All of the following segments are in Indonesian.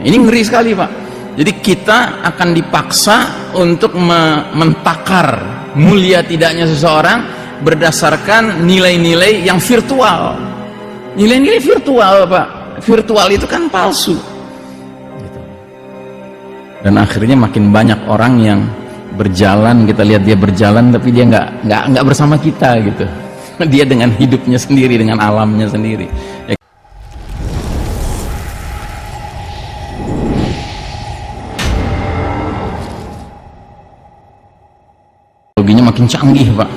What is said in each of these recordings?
ini ngeri sekali Pak. Jadi kita akan dipaksa untuk mentakar mulia tidaknya seseorang berdasarkan nilai-nilai yang virtual. Nilai-nilai virtual Pak. Virtual itu kan palsu. Dan akhirnya makin banyak orang yang berjalan, kita lihat dia berjalan tapi dia nggak bersama kita gitu. Dia dengan hidupnya sendiri, dengan alamnya sendiri. Teknologinya makin canggih Pak.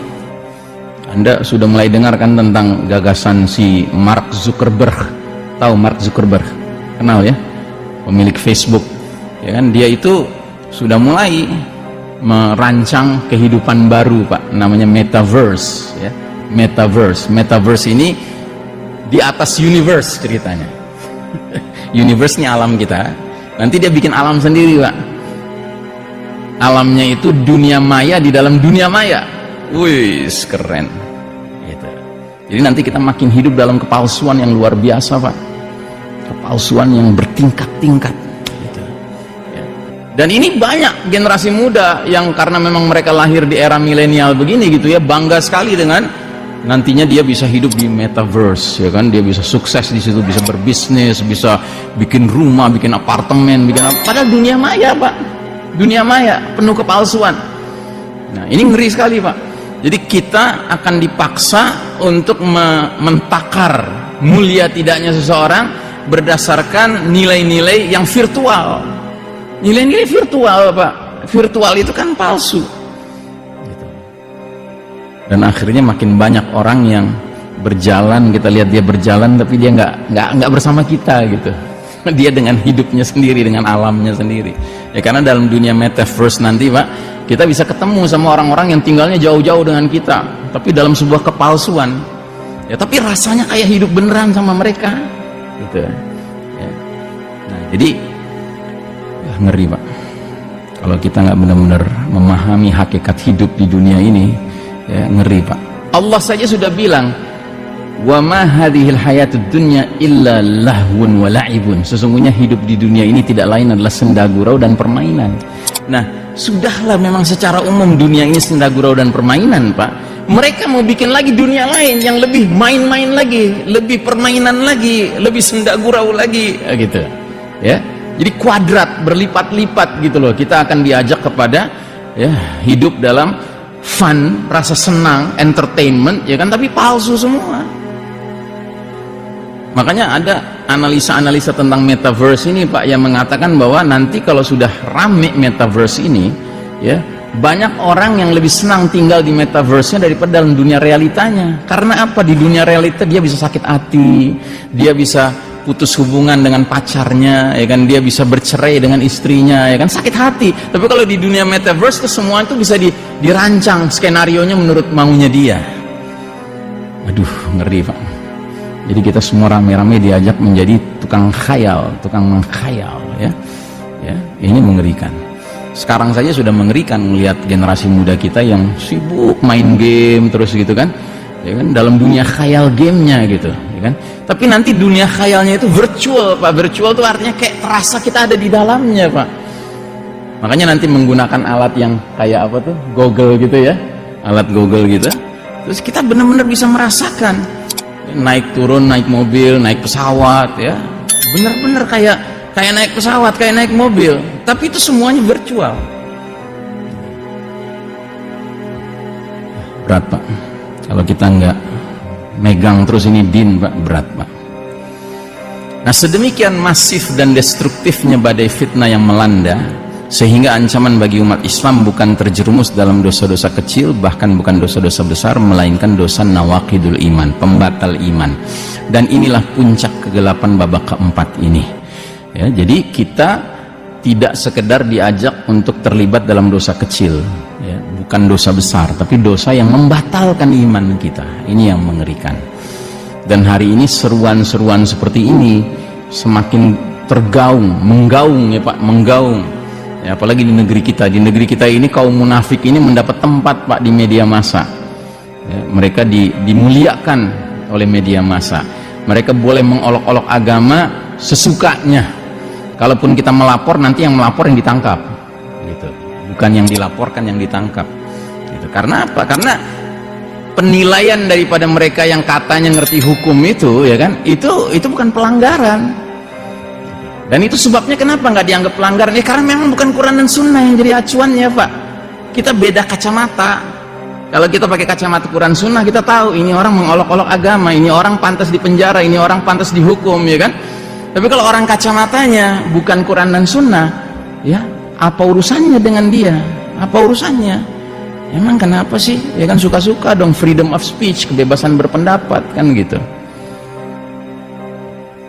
Anda sudah mulai dengarkan tentang gagasan si Mark Zuckerberg. Tahu Mark Zuckerberg? Kenal ya? Pemilik Facebook. Ya kan, dia itu sudah mulai merancang kehidupan baru Pak, namanya metaverse ya. Metaverse ini di atas universe ceritanya. Universe ini alam kita, nanti dia bikin alam sendiri Pak. Alamnya itu dunia maya di dalam dunia maya. Wih, keren gitu. Jadi nanti kita makin hidup dalam kepalsuan yang luar biasa Pak, kepalsuan yang bertingkat-tingkat gitu. Dan ini banyak generasi muda yang karena memang mereka lahir di era milenial begini gitu ya, bangga sekali dengan nantinya dia bisa hidup di metaverse ya kan, dia bisa sukses di situ, bisa berbisnis, bisa bikin rumah, bikin apartemen, bikin apa, padahal dunia maya Pak, dunia maya penuh kepalsuan. Nah ini ngeri sekali Pak. Jadi kita akan dipaksa untuk mentakar mulia tidaknya seseorang berdasarkan nilai-nilai yang virtual. Nilai-nilai virtual Pak, virtual itu kan palsu. Dan akhirnya makin banyak orang yang berjalan, kita lihat dia berjalan tapi dia nggak bersama kita gitu. Dia dengan hidupnya sendiri, dengan alamnya sendiri ya, karena dalam dunia metaverse nanti Pak, kita bisa ketemu sama orang-orang yang tinggalnya jauh-jauh dengan kita tapi dalam sebuah kepalsuan ya, tapi rasanya kayak hidup beneran sama mereka gitu ya. Nah jadi ya, ngeri Pak kalau kita nggak benar-benar memahami hakikat hidup di dunia ini ya, ngeri Pak. Allah saja sudah bilang, wa ma hadhil hayatud dunya illa lahwun wa la'ibun. Sesungguhnya hidup di dunia ini tidak lain adalah senda gurau dan permainan. Nah, sudahlah memang secara umum dunia ini senda gurau dan permainan, Pak. Mereka mau bikin lagi dunia lain yang lebih main-main lagi, lebih permainan lagi, lebih senda gurau lagi, gitu. Ya. Jadi kuadrat, berlipat-lipat gitu loh. Kita akan diajak kepada ya, hidup dalam fun, rasa senang, entertainment, ya kan, tapi palsu semua. Makanya ada analisa-analisa tentang metaverse ini Pak yang mengatakan bahwa nanti kalau sudah rame metaverse ini ya, banyak orang yang lebih senang tinggal di metaverse-nya daripada dalam dunia realitanya. Karena apa? Di dunia realita dia bisa sakit hati, dia bisa putus hubungan dengan pacarnya ya kan, dia bisa bercerai dengan istrinya ya kan, sakit hati. Tapi kalau di dunia metaverse itu semua itu bisa dirancang skenarionya menurut maunya dia. Aduh, ngeri Pak. Jadi kita semua rame-rame diajak menjadi tukang khayal, tukang mengkhayal ya. Ya, ini mengerikan. Sekarang saja sudah mengerikan melihat generasi muda kita yang sibuk main game terus gitu kan. Ya kan, dalam dunia khayal gamenya gitu, ya kan. Tapi nanti dunia khayalnya itu virtual Pak. Virtual itu artinya kayak terasa kita ada di dalamnya Pak. Makanya nanti menggunakan alat yang kayak apa tuh, Google gitu ya, alat Google gitu. Terus kita benar-benar bisa merasakan naik turun, naik mobil, naik pesawat ya, bener-bener kayak naik pesawat, kayak naik mobil, tapi itu semuanya virtual. Berat Pak kalau kita nggak megang terus ini din Pak, berat Pak. Nah sedemikian masif dan destruktifnya badai fitnah yang melanda, sehingga ancaman bagi umat Islam bukan terjerumus dalam dosa-dosa kecil, bahkan bukan dosa-dosa besar, melainkan dosa nawaqidul iman, pembatal iman. Dan inilah puncak kegelapan babak keempat ini ya. Jadi kita tidak sekedar diajak untuk terlibat dalam dosa kecil ya, bukan dosa besar, tapi dosa yang membatalkan iman kita. Ini yang mengerikan. Dan hari ini seruan-seruan seperti ini semakin menggaung ya Pak, menggaung ya, apalagi di negeri kita. Di negeri kita ini kaum munafik ini mendapat tempat Pak di media massa ya, mereka dimuliakan oleh media massa. Mereka boleh mengolok-olok agama sesukanya Kalaupun kita melapor, nanti yang melapor yang ditangkap gitu, bukan yang dilaporkan yang ditangkap gitu. Karena apa? Karena penilaian daripada mereka yang katanya ngerti hukum itu, ya kan, itu bukan pelanggaran. Dan itu sebabnya kenapa nggak dianggap pelanggaran? Karena memang bukan Quran dan Sunnah yang jadi acuannya, Pak. Kita beda kacamata. Kalau kita pakai kacamata Quran Sunnah, kita tahu ini orang mengolok-olok agama, ini orang pantas dipenjara, ini orang pantas dihukum, ya kan? Tapi kalau orang kacamatanya bukan Quran dan Sunnah, ya apa urusannya dengan dia? Apa urusannya? Emang kenapa sih? Ya kan suka-suka dong, freedom of speech, kebebasan berpendapat, kan gitu.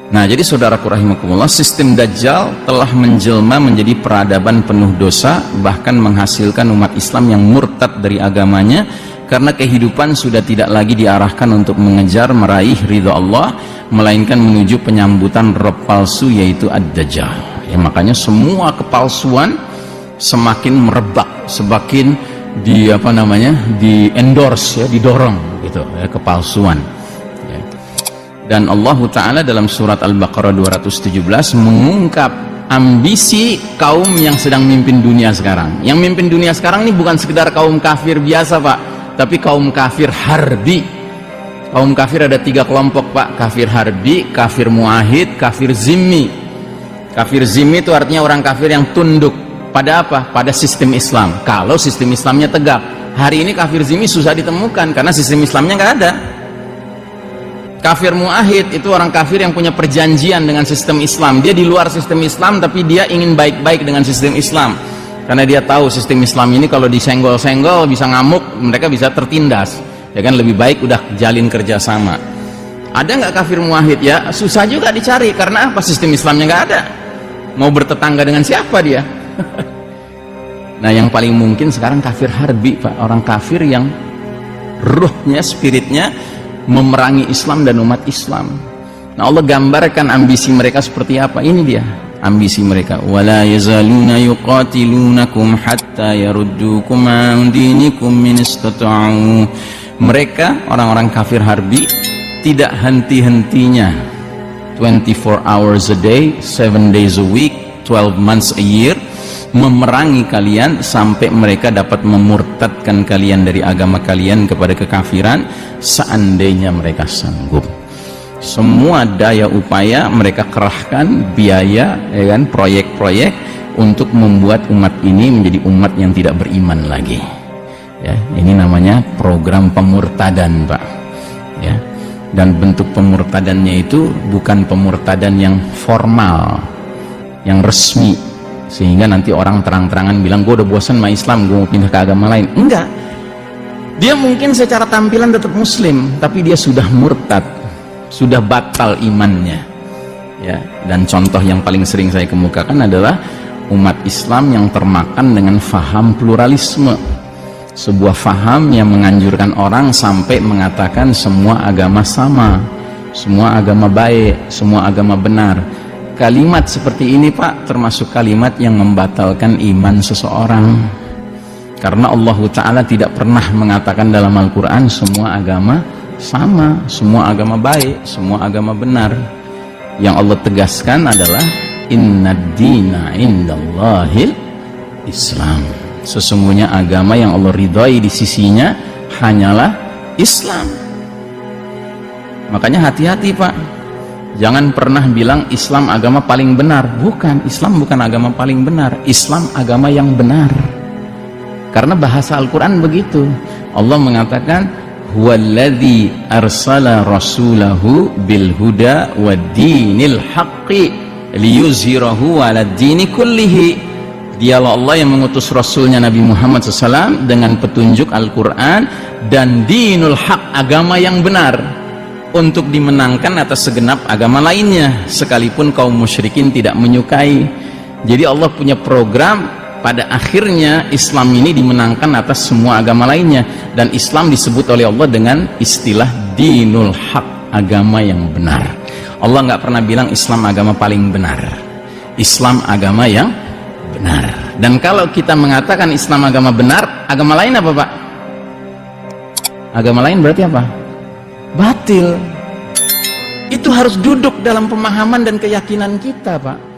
Nah, jadi saudaraku rahimakumullah, sistem Dajjal telah menjelma menjadi peradaban penuh dosa, bahkan menghasilkan umat Islam yang murtad dari agamanya, karena kehidupan sudah tidak lagi diarahkan untuk mengejar meraih ridha Allah, melainkan menuju penyambutan roh palsu, yaitu Ad-Dajjal. Ya, makanya semua kepalsuan semakin merebak, semakin di endorse, ya, didorong gitu, ya, kepalsuan. Dan Allah Ta'ala dalam surat Al-Baqarah 217 mengungkap ambisi kaum yang sedang mimpin dunia sekarang. Yang mimpin dunia sekarang ini bukan sekedar kaum kafir biasa, Pak, tapi kaum kafir harbi. Kaum kafir ada 3 kelompok, Pak. Kafir harbi, kafir muahid, kafir zimmi. Kafir zimmi itu artinya orang kafir yang tunduk pada apa? Pada sistem Islam. Kalau sistem Islamnya tegak. Hari ini kafir zimmi susah ditemukan karena sistem Islamnya nggak ada. Kafir muahid itu orang kafir yang punya perjanjian dengan sistem Islam. Dia di luar sistem Islam, tapi dia ingin baik-baik dengan sistem Islam, karena dia tahu sistem Islam ini kalau disenggol-senggol bisa ngamuk, mereka bisa tertindas, ya kan. Lebih baik udah jalin kerjasama. Ada nggak kafir muahid? Ya susah juga dicari, karena apa? Sistem Islamnya nggak ada. Mau bertetangga dengan siapa dia? Nah, yang paling mungkin sekarang kafir harbi, Pak. Orang kafir yang ruhnya, spiritnya memerangi Islam dan umat Islam. Nah, Allah gambarkan ambisi mereka seperti apa. Ini dia ambisi mereka. Wala yazaluna yuqatilunakum hatta yaruddukum an dinikum min istata'u. Mereka, orang-orang kafir harbi, tidak henti-hentinya 24 hours a day, 7 days a week, 12 months a year, memerangi kalian sampai mereka dapat memurtadkan kalian dari agama kalian kepada kekafiran, seandainya mereka sanggup. Semua daya upaya mereka kerahkan, biaya, ya kan, proyek-proyek untuk membuat umat ini menjadi umat yang tidak beriman lagi. Ya, ini namanya program pemurtadan, Pak. Ya. Dan bentuk pemurtadannya itu bukan pemurtadan yang formal, yang resmi, sehingga nanti orang terang-terangan bilang gue udah bosan sama Islam, gue mau pindah ke agama lain. Enggak, dia mungkin secara tampilan tetap muslim, tapi dia sudah murtad, sudah batal imannya, ya. Dan contoh yang paling sering saya kemukakan adalah umat Islam yang termakan dengan faham pluralisme, sebuah faham yang menganjurkan orang sampai mengatakan semua agama sama, semua agama baik, semua agama benar. Kalimat seperti ini, Pak, termasuk kalimat yang membatalkan iman seseorang, karena Allah Ta'ala tidak pernah mengatakan dalam Al-Quran semua agama sama, semua agama baik, semua agama benar. Yang Allah tegaskan adalah innad dina indallahil Islam. Sesungguhnya agama yang Allah ridhai di sisinya hanyalah Islam. Makanya hati-hati, Pak. Jangan pernah bilang Islam agama paling benar. Bukan, Islam bukan agama paling benar. Islam agama yang benar. Karena bahasa Al-Quran begitu. Allah mengatakan, huwaladzi arsala rasulahu bil huda wa dinil haqqi liyuzhirahu ala dini kullihi. Dialah Allah yang mengutus Rasulnya Nabi Muhammad SAW dengan petunjuk Al-Quran dan dinul haq, agama yang benar, untuk dimenangkan atas segenap agama lainnya, sekalipun kaum musyrikin tidak menyukai. Jadi Allah punya program, pada akhirnya Islam ini dimenangkan atas semua agama lainnya, dan Islam disebut oleh Allah dengan istilah dinul haq, agama yang benar. Allah nggak pernah bilang Islam agama paling benar. Islam agama yang benar. Dan kalau kita mengatakan Islam agama benar, agama lain apa, Pak? Agama lain berarti apa? Batil. Itu harus duduk dalam pemahaman dan keyakinan kita, Pak.